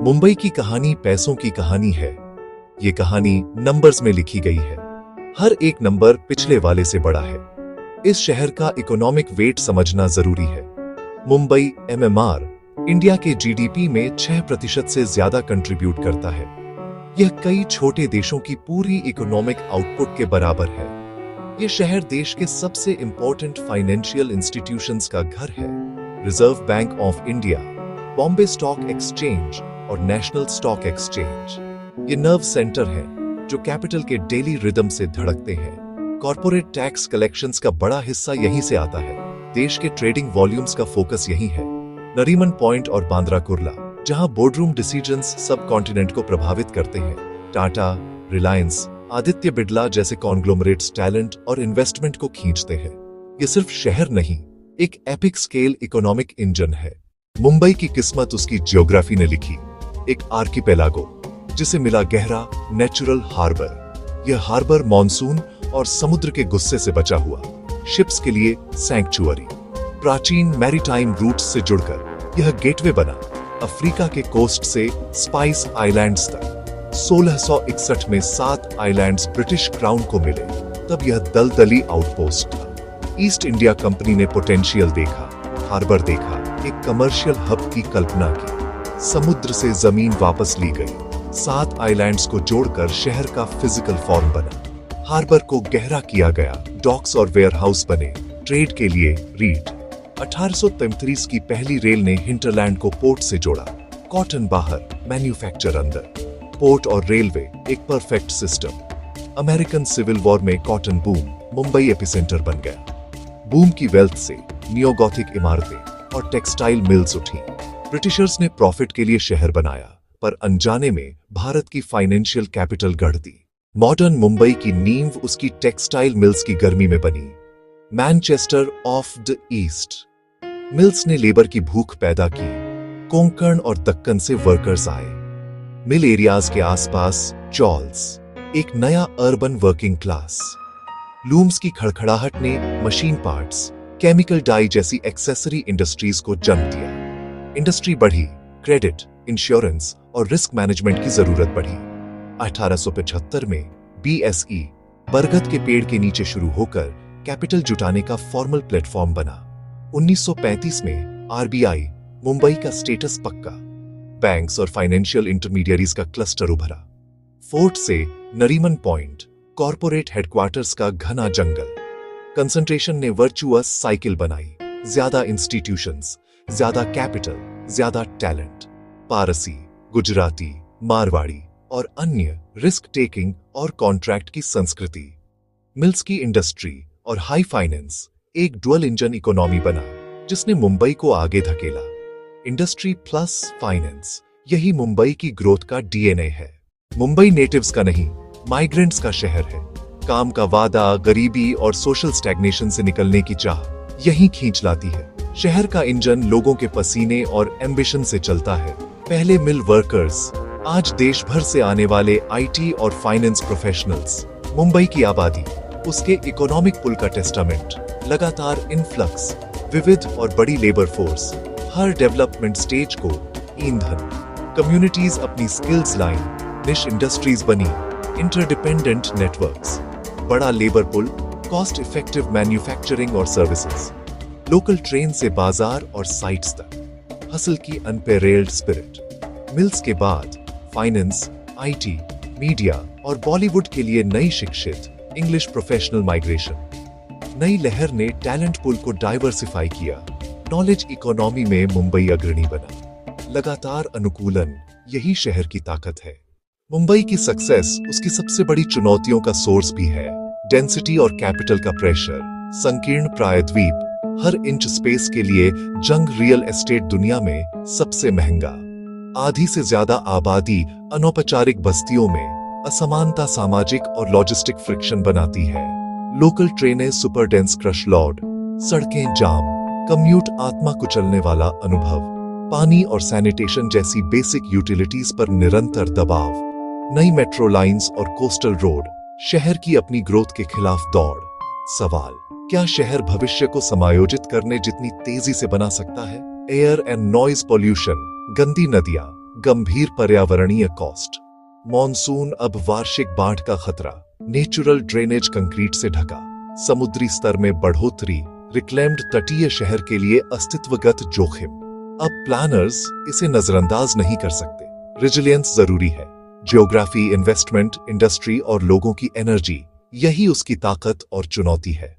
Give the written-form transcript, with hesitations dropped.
मुंबई की कहानी पैसों की कहानी है। ये कहानी नंबर्स में लिखी गई है। हर एक नंबर पिछले वाले से बड़ा है। इस शहर का इकोनॉमिक वेट समझना जरूरी है। मुंबई एमएमआर इंडिया के जीडीपी में 6% से ज्यादा कंट्रीब्यूट करता है। यह कई छोटे देशों की पूरी इकोनॉमिक आउटपुट के बराबर है। यह शहर देश के सबसे इंपॉर्टेंट फाइनेंशियल इंस्टीट्यूशंस का घर है। Reserve bank of India, Bombay stock exchange और नेशनल स्टॉक एक्सचेंज ये नर्व सेंटर हैं जो कैपिटल के डेली रिदम से धड़कते हैं। कॉर्पोरेट टैक्स कलेक्शंस का बड़ा हिस्सा यहीं से आता है। देश के ट्रेडिंग वॉल्यूम्स का फोकस यहीं है। नरीमन पॉइंट और बांद्रा कुर्ला, जहां बोर्डरूम डिसीजंस सब कॉन्टिनेंट को प्रभावित करते हैं। टाटा, रिलायंस, आदित्य बिड़ला जैसे कॉन्ग्लोमरेट्स टैलेंट और इन्वेस्टमेंट को खींचते हैं। ये सिर्फ शहर नहीं, एक एपिक स्केल इकोनॉमिक इंजन है। मुंबई की किस्मत उसकी ज्योग्राफी ने लिखी। एक आर्किपेलागो जिसे मिला गहरा नेचुरल हार्बर। यह हार्बर मॉनसून और समुद्र के गुस्से से बचा हुआ, शिप्स के लिए सैंक्चुअरी। प्राचीन मैरीटाइम रूट्स से जुड़कर यह गेटवे बना, अफ्रीका के कोस्ट से स्पाइस आइलैंड्स तक। 1661 में 7 आइलैंड्स ब्रिटिश क्राउन को मिले, तब यह दलदली आउटपोस्ट था। ईस्ट इंडिया कंपनी ने पोटेंशियल देखा, हार्बर देखा, एक कमर्शियल हब की कल्पना की। समुद्र से जमीन वापस ली गई, 7 आइलैंड्स को जोड़कर शहर का फिजिकल फॉर्म बना। हार्बर को गहरा किया गया, डॉक्स और वेयरहाउस बने, ट्रेड के लिए रीट। 1833 की पहली रेल ने हिंटरलैंड को पोर्ट से जोड़ा। कॉटन बाहर, मैन्युफैक्चर अंदर। पोर्ट और रेलवे एक perfect system. American civil war में कॉटन बूम मुंबई एपिसेंटर बन गया। बूम की वेल्थ से नियोगॉथिक इमारतें और टेक्सटाइल मिल्स उठी। ब्रिटिशर्स ने प्रॉफिट के लिए शहर बनाया, पर अनजाने में भारत की फाइनेंशियल कैपिटल गढ़ दी। मॉडर्न मुंबई की नींव उसकी टेक्सटाइल मिल्स की गर्मी में बनी। Manchester of the east. Mills ने लेबर की भूख पैदा की। कोंकण और दक्कन से वर्कर्स आए। मिल एरियाज के आसपास चॉल्स, एक नया अर्बन वर्किंग क्लास। लूम्स की खड़खड़ाहट ने मशीन पार्ट्स, केमिकल डाई जैसी एक्सेसरी इंडस्ट्रीज को जन्म दिया। इंडस्ट्री बढ़ी, क्रेडिट, इंश्योरेंस और रिस्क मैनेजमेंट की जरूरत बढ़ी। 1875 में बीएसई बरगद के पेड़ के नीचे शुरू होकर कैपिटल जुटाने का फॉर्मल प्लेटफॉर्म बना। 1935 में आरबीआई मुंबई का स्टेटस पक्का। बैंक्स और फाइनेंशियल इंटरमीडियरीज का क्लस्टर उभरा। फोर्ट से नरीमन पॉइंट, कॉर्पोरेट हेडक्वार्टर्स का घना जंगल। कंसंट्रेशन ने वर्चुअस साइकिल बनाई। ज्यादा इंस्टीट्यूशंस, ज्यादा कैपिटल, ज्यादा टैलेंट। पारसी, गुजराती, मारवाड़ी और अन्य रिस्क टेकिंग और कॉन्ट्रैक्ट की संस्कृति। मिल्स की इंडस्ट्री और हाई फाइनेंस एक डुअल इंजन इकोनॉमी बना, जिसने मुंबई को आगे धकेला। इंडस्ट्री प्लस फाइनेंस, यही मुंबई की ग्रोथ का डीएनए है। मुंबई नेटिव्स का नहीं, माइग्रेंट्स का शहर है। काम का वादा, गरीबी और सोशल स्टैग्नेशन से निकलने की चाह यहीं खींच लाती है। शहर का इंजन लोगों के पसीने और एम्बिशन से चलता है। पहले मिल वर्कर्स, आज देश भर से आने वाले आईटी और फाइनेंस प्रोफेशनल्स। मुंबई की आबादी, उसके इकोनॉमिक पुल का टेस्टामेंट। लगातार इनफ्लक्स, विविध और बड़ी लेबर फोर्स, हर डेवलपमेंट स्टेज को ईंधन। कम्युनिटीज अपनी स्किल्स लाइन, निश इंडस्ट्रीज बनी, इंटरडिपेंडेंट नेटवर्क्स। बड़ा लेबर पुल, कॉस्ट इफेक्टिव मैन्युफैक्चरिंग और सर्विसेज। लोकल ट्रेन से बाजार और साइट्स तक। हसल की अनपेरेल्ड स्पिरिट। मिल्स के बाद फाइनेंस, आईटी, मीडिया और बॉलीवुड के लिए नई शिक्षित इंग्लिश प्रोफेशनल माइग्रेशन। नई लहर ने टैलेंट पूल को डाइवर्सिफाई किया। नॉलेज इकोनॉमी में मुंबई अग्रणी बना। लगातार अनुकूलन, यही शहर की ताकत है। मुंबई की सक्सेस उसकी सबसे बड़ी चुनौतियों का सोर्स भी है। डेंसिटी और कैपिटल का प्रेशर, संकीर्ण प्रायद्वीप, हर इंच स्पेस के लिए जंग। रियल एस्टेट दुनिया में सबसे महंगा। आधी से ज्यादा आबादी अनौपचारिक बस्तियों में। असमानता सामाजिक और लॉजिस्टिक फ्रिक्शन बनाती है। लोकल ट्रेनें सुपर डेंस क्रश लॉर्ड, सड़कें जाम, कम्यूट आत्मा कुचलने वाला अनुभव। पानी और सैनिटेशन जैसी बेसिक यूटिलिटीज पर निरंतर दबाव। नई मेट्रो लाइंस और कोस्टल रोड, शहर की अपनी ग्रोथ के खिलाफ दौड़। सवाल, क्या शहर भविष्य को समायोजित करने जितनी तेजी से बना सकता है? एयर एंड नॉइज पॉल्यूशन, गंदी नदियां, गंभीर पर्यावरणीय कॉस्ट, मॉनसून अब वार्षिक बाढ़ का खतरा, नेचुरल ड्रेनेज कंक्रीट से ढका, समुद्री स्तर में बढ़ोतरी, रिक्लेम्ड तटीय शहर के लिए अस्तित्वगत जोखिम। अब प्लानर्स इसे नजरअंदाज नहीं कर सकते। रेजिलियंस जरूरी है। ज्योग्राफी, इन्वेस्टमेंट, इंडस्ट्री और लोगों की एनर्जी, यही उसकी ताकत और चुनौती है।